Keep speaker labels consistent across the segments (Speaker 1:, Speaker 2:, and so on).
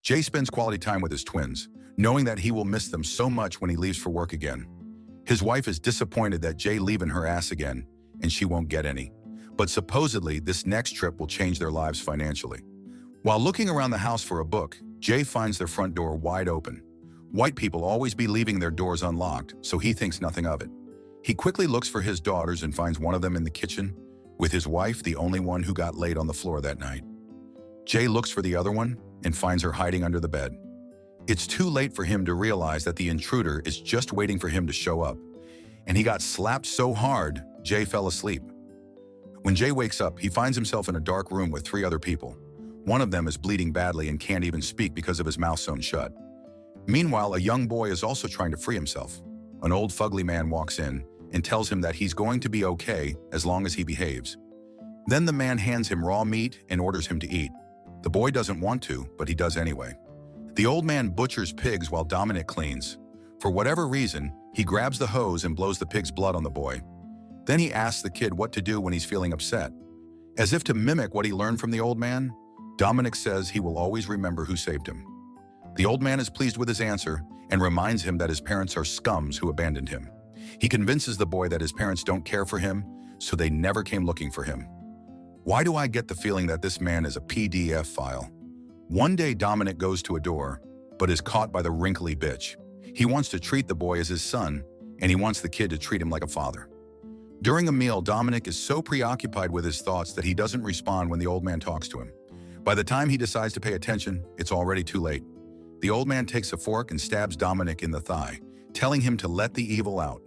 Speaker 1: Jay spends quality time with his twins, knowing that he will miss them so much when he leaves for work again. His wife is disappointed that Jay leaving her ass again, and she won't get any. But supposedly, this next trip will change their lives financially. While looking around the house for a book, Jay finds their front door wide open. White people always be leaving their doors unlocked, so he thinks nothing of it. He quickly looks for his daughters and finds one of them in the kitchen, with his wife, the only one who got laid on the floor that night. Jay looks for the other one and finds her hiding under the bed. It's too late for him to realize that the intruder is just waiting for him to show up, and he got slapped so hard, Jay fell asleep. When Jay wakes up, he finds himself in a dark room with 3 other people. One of them is bleeding badly and can't even speak because of his mouth sewn shut. Meanwhile, a young boy is also trying to free himself. An old fugly man walks in and tells him that he's going to be okay as long as he behaves. Then the man hands him raw meat and orders him to eat. The boy doesn't want to, but he does anyway. The old man butchers pigs while Dominic cleans. For whatever reason, he grabs the hose and blows the pig's blood on the boy. Then he asks the kid what to do when he's feeling upset. As if to mimic what he learned from the old man, Dominic says he will always remember who saved him. The old man is pleased with his answer and reminds him that his parents are scums who abandoned him. He convinces the boy that his parents don't care for him, so they never came looking for him. Why do I get the feeling that this man is a PDF file? One day Dominic goes to a door, but is caught by the wrinkly bitch. He wants to treat the boy as his son, and he wants the kid to treat him like a father. During a meal, Dominic is so preoccupied with his thoughts that he doesn't respond when the old man talks to him. By the time he decides to pay attention, it's already too late. The old man takes a fork and stabs Dominic in the thigh, telling him to let the evil out.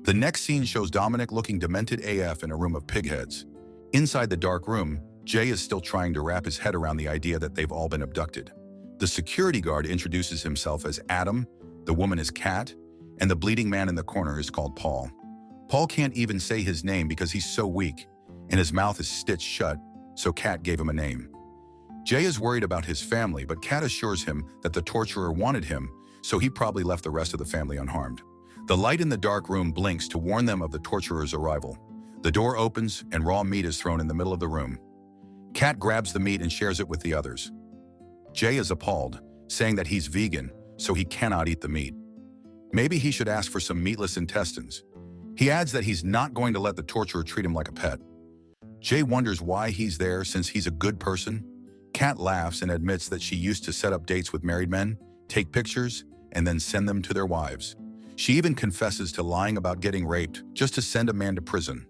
Speaker 1: The next scene shows Dominic looking demented AF in a room of pig heads. Inside the dark room, Jay is still trying to wrap his head around the idea that they've all been abducted. The security guard introduces himself as Adam, the woman is Kat, and the bleeding man in the corner is called Paul. Paul can't even say his name because he's so weak, and his mouth is stitched shut, so Kat gave him a name. Jay is worried about his family, but Kat assures him that the torturer wanted him, so he probably left the rest of the family unharmed. The light in the dark room blinks to warn them of the torturer's arrival. The door opens and raw meat is thrown in the middle of the room. Kat grabs the meat and shares it with the others. Jay is appalled, saying that he's vegan, so he cannot eat the meat. Maybe he should ask for some meatless intestines. He adds that he's not going to let the torturer treat him like a pet. Jay wonders why he's there since he's a good person. Kat laughs and admits that she used to set up dates with married men, take pictures, and then send them to their wives. She even confesses to lying about getting raped just to send a man to prison.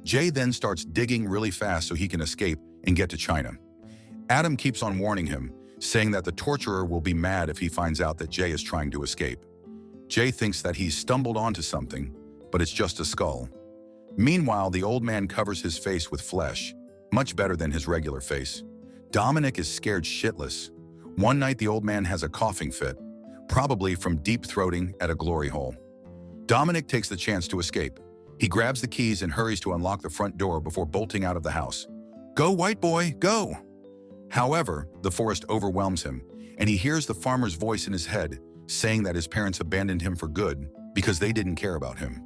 Speaker 1: Jay then starts digging really fast so he can escape and get to China. Adam keeps on warning him, saying that the torturer will be mad if he finds out that Jay is trying to escape. Jay thinks that he's stumbled onto something, but it's just a skull. Meanwhile, the old man covers his face with flesh, much better than his regular face. Dominic is scared shitless. One night, the old man has a coughing fit, probably from deep-throating at a glory hole. Dominic takes the chance to escape. He grabs the keys and hurries to unlock the front door before bolting out of the house. "Go, white boy, go!" However, the forest overwhelms him, and he hears the farmer's voice in his head, saying that his parents abandoned him for good because they didn't care about him.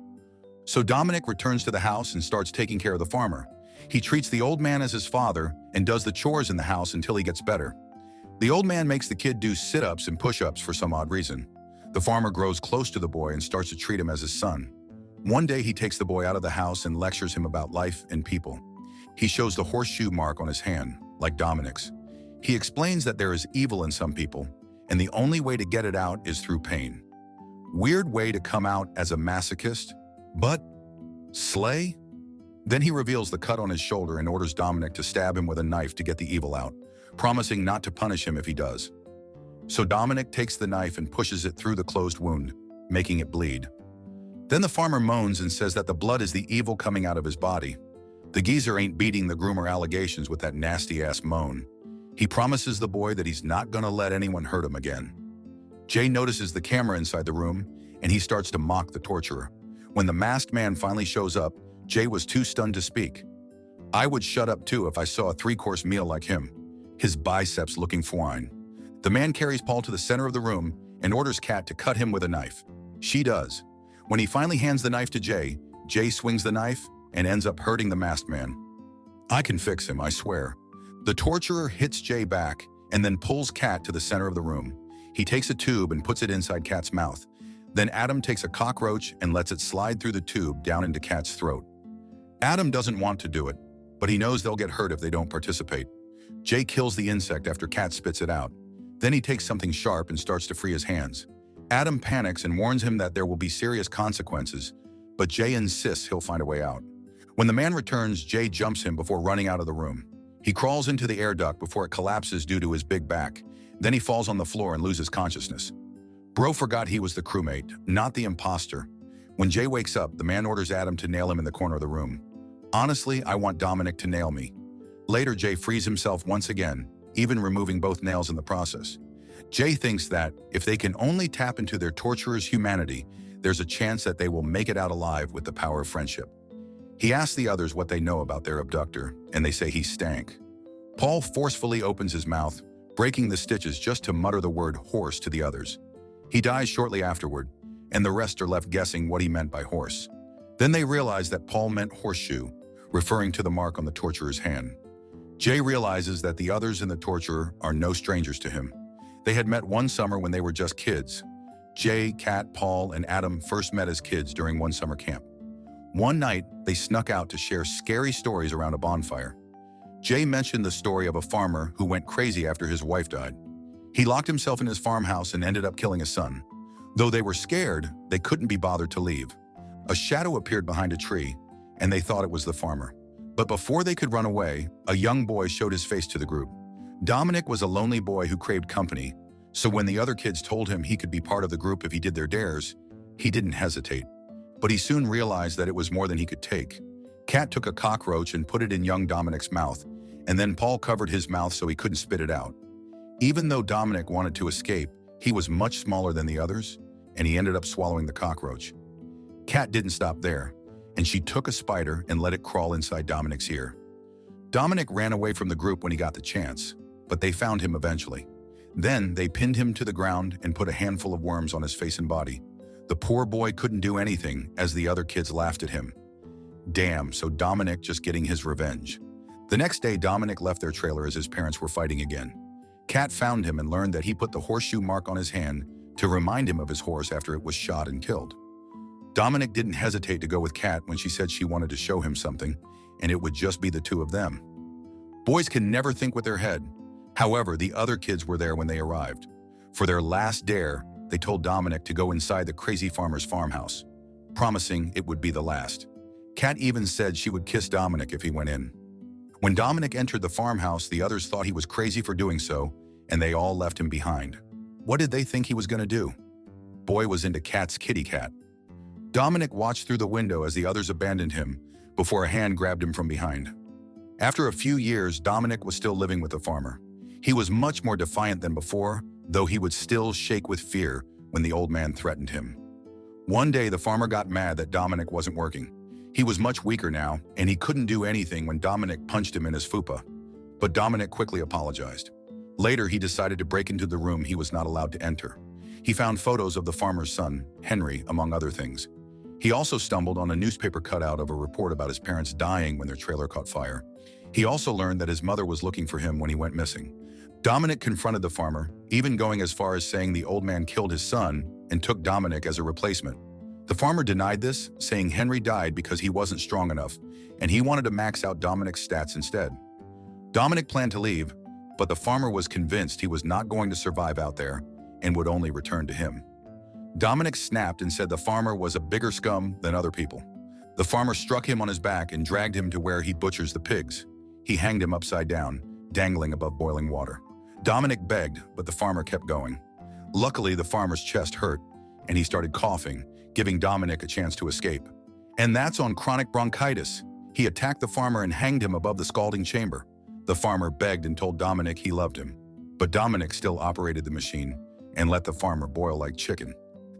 Speaker 1: So Dominic returns to the house and starts taking care of the farmer. He treats the old man as his father and does the chores in the house until he gets better. The old man makes the kid do sit-ups and push-ups for some odd reason. The farmer grows close to the boy and starts to treat him as his son. One day, he takes the boy out of the house and lectures him about life and people. He shows the horseshoe mark on his hand, like Dominic's. He explains that there is evil in some people, and the only way to get it out is through pain. Weird way to come out as a masochist, but slay? Then he reveals the cut on his shoulder and orders Dominic to stab him with a knife to get the evil out, promising not to punish him if he does. So Dominic takes the knife and pushes it through the closed wound, making it bleed. Then the farmer moans and says that the blood is the evil coming out of his body. The geezer ain't beating the groomer allegations with that nasty-ass moan. He promises the boy that he's not gonna let anyone hurt him again. Jay notices the camera inside the room, and he starts to mock the torturer. When the masked man finally shows up, Jay was too stunned to speak. "I would shut up too if I saw a 3-course meal like him. His biceps looking fine." The man carries Paul to the center of the room and orders Kat to cut him with a knife. She does. When he finally hands the knife to Jay, Jay swings the knife and ends up hurting the masked man. "I can fix him, I swear." The torturer hits Jay back and then pulls Kat to the center of the room. He takes a tube and puts it inside Kat's mouth. Then Adam takes a cockroach and lets it slide through the tube down into Kat's throat. Adam doesn't want to do it, but he knows they'll get hurt if they don't participate. Jay kills the insect after Kat spits it out. Then he takes something sharp and starts to free his hands. Adam panics and warns him that there will be serious consequences, but Jay insists he'll find a way out. When the man returns, Jay jumps him before running out of the room. He crawls into the air duct before it collapses due to his big back. Then he falls on the floor and loses consciousness. Bro forgot he was the crewmate, not the imposter. When Jay wakes up, the man orders Adam to nail him in the corner of the room. Honestly, I want Dominic to nail me. Later, Jay frees himself once again, even removing both nails in the process. Jay thinks that if they can only tap into their torturer's humanity, there's a chance that they will make it out alive with the power of friendship. He asks the others what they know about their abductor, and they say he stank. Paul forcefully opens his mouth, breaking the stitches just to mutter the word horse to the others. He dies shortly afterward, and the rest are left guessing what he meant by horse. Then they realize that Paul meant horseshoe, referring to the mark on the torturer's hand. Jay realizes that the others in the torture are no strangers to him. They had met one summer when they were just kids. Jay, Kat, Paul, and Adam first met as kids during one summer camp. One night, they snuck out to share scary stories around a bonfire. Jay mentioned the story of a farmer who went crazy after his wife died. He locked himself in his farmhouse and ended up killing his son. Though they were scared, they couldn't be bothered to leave. A shadow appeared behind a tree, and they thought it was the farmer. But before they could run away, a young boy showed his face to the group. Dominic was a lonely boy who craved company, so when the other kids told him he could be part of the group if he did their dares, he didn't hesitate. But he soon realized that it was more than he could take. Kat took a cockroach and put it in young Dominic's mouth, and then Paul covered his mouth so he couldn't spit it out. Even though Dominic wanted to escape, he was much smaller than the others, and he ended up swallowing the cockroach. Kat didn't stop there, and she took a spider and let it crawl inside Dominic's ear. Dominic ran away from the group when he got the chance, but they found him eventually. Then they pinned him to the ground and put a handful of worms on his face and body. The poor boy couldn't do anything as the other kids laughed at him. Damn, so Dominic just getting his revenge. The next day, Dominic left their trailer as his parents were fighting again. Kat found him and learned that he put the horseshoe mark on his hand to remind him of his horse after it was shot and killed. Dominic didn't hesitate to go with Kat when she said she wanted to show him something, and it would just be the two of them. Boys can never think with their head. However, the other kids were there when they arrived. For their last dare, they told Dominic to go inside the crazy farmer's farmhouse, promising it would be the last. Kat even said she would kiss Dominic if he went in. When Dominic entered the farmhouse, the others thought he was crazy for doing so, and they all left him behind. What did they think he was going to do? Boy was into Kat's kitty cat. Dominic watched through the window as the others abandoned him before a hand grabbed him from behind. After a few years, Dominic was still living with the farmer. He was much more defiant than before, though he would still shake with fear when the old man threatened him. One day, the farmer got mad that Dominic wasn't working. He was much weaker now, and he couldn't do anything when Dominic punched him in his fupa. But Dominic quickly apologized. Later, he decided to break into the room he was not allowed to enter. He found photos of the farmer's son, Henry, among other things. He also stumbled on a newspaper cutout of a report about his parents dying when their trailer caught fire. He also learned that his mother was looking for him when he went missing. Dominic confronted the farmer, even going as far as saying the old man killed his son and took Dominic as a replacement. The farmer denied this, saying Henry died because he wasn't strong enough, and he wanted to max out Dominic's stats instead. Dominic planned to leave, but the farmer was convinced he was not going to survive out there and would only return to him. Dominic snapped and said the farmer was a bigger scum than other people. The farmer struck him on his back and dragged him to where he butchers the pigs. He hanged him upside down, dangling above boiling water. Dominic begged, but the farmer kept going. Luckily, the farmer's chest hurt, and he started coughing, giving Dominic a chance to escape. And that's on chronic bronchitis. He attacked the farmer and hanged him above the scalding chamber. The farmer begged and told Dominic he loved him, but Dominic still operated the machine and let the farmer boil like chicken.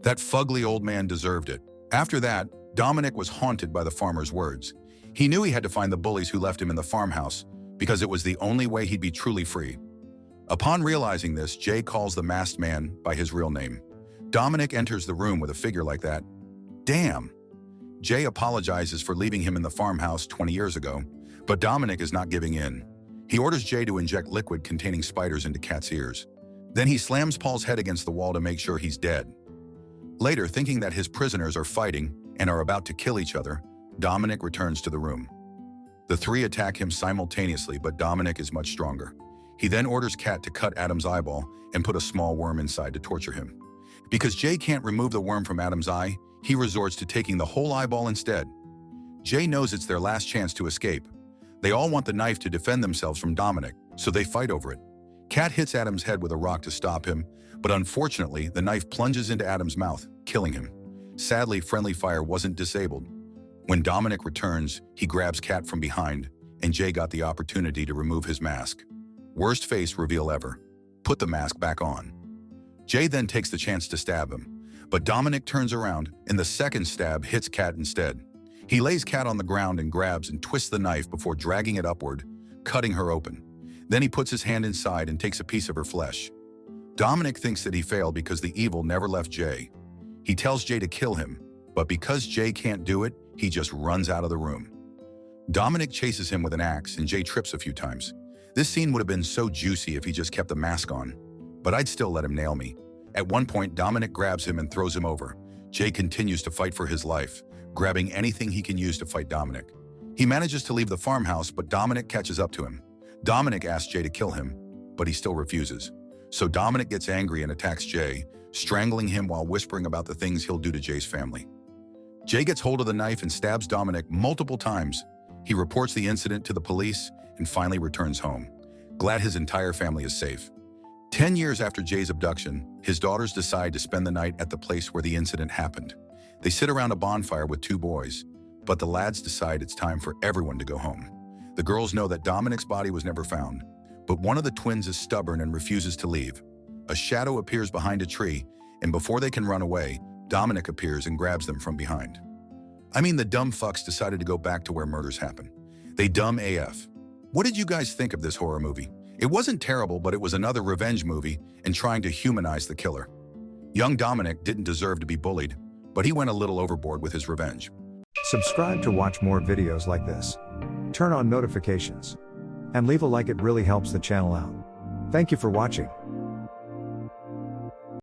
Speaker 1: That fugly old man deserved it. After that, Dominic was haunted by the farmer's words. He knew he had to find the bullies who left him in the farmhouse because it was the only way he'd be truly free. Upon realizing this, Jay calls the masked man by his real name. Dominic enters the room with a figure like that. Damn! Jay apologizes for leaving him in the farmhouse 20 years ago, but Dominic is not giving in. He orders Jay to inject liquid containing spiders into Kat's ears. Then he slams Paul's head against the wall to make sure he's dead. Later, thinking that his prisoners are fighting and are about to kill each other, Dominic returns to the room. The three attack him simultaneously, but Dominic is much stronger. He then orders Kat to cut Adam's eyeball and put a small worm inside to torture him. Because Jay can't remove the worm from Adam's eye, he resorts to taking the whole eyeball instead. Jay knows it's their last chance to escape. They all want the knife to defend themselves from Dominic, so they fight over it. Kat hits Adam's head with a rock to stop him, but unfortunately, the knife plunges into Adam's mouth, killing him. Sadly, friendly fire wasn't disabled. When Dominic returns, he grabs Kat from behind, and Jay got the opportunity to remove his mask. Worst face reveal ever. Put the mask back on. Jay then takes the chance to stab him, but Dominic turns around, and the second stab hits Kat instead. He lays Kat on the ground and grabs and twists the knife before dragging it upward, cutting her open. Then he puts his hand inside and takes a piece of her flesh. Dominic thinks that he failed because the evil never left Jay. He tells Jay to kill him, but because Jay can't do it, he just runs out of the room. Dominic chases him with an axe and Jay trips a few times. This scene would have been so juicy if he just kept the mask on, but I'd still let him nail me. At one point, Dominic grabs him and throws him over. Jay continues to fight for his life, grabbing anything he can use to fight Dominic. He manages to leave the farmhouse, but Dominic catches up to him. Dominic asks Jay to kill him, but he still refuses. So Dominic gets angry and attacks Jay, strangling him while whispering about the things he'll do to Jay's family. Jay gets hold of the knife and stabs Dominic multiple times. He reports the incident to the police and finally returns home, glad his entire family is safe. 10 years after Jay's abduction, his daughters decide to spend the night at the place where the incident happened. They sit around a bonfire with two boys, but the lads decide it's time for everyone to go home. The girls know that Dominic's body was never found, but one of the twins is stubborn and refuses to leave. A shadow appears behind a tree, and before they can run away, Dominic appears and grabs them from behind. I mean, the dumb fucks decided to go back to where murders happen. They dumb AF. What did you guys think of this horror movie? It wasn't terrible, but it was another revenge movie and trying to humanize the killer. Young Dominic didn't deserve to be bullied, but he went a little overboard with his revenge.
Speaker 2: Subscribe to watch more videos like this. Turn on notifications. And leave a like, it really helps the channel out. Thank you for watching.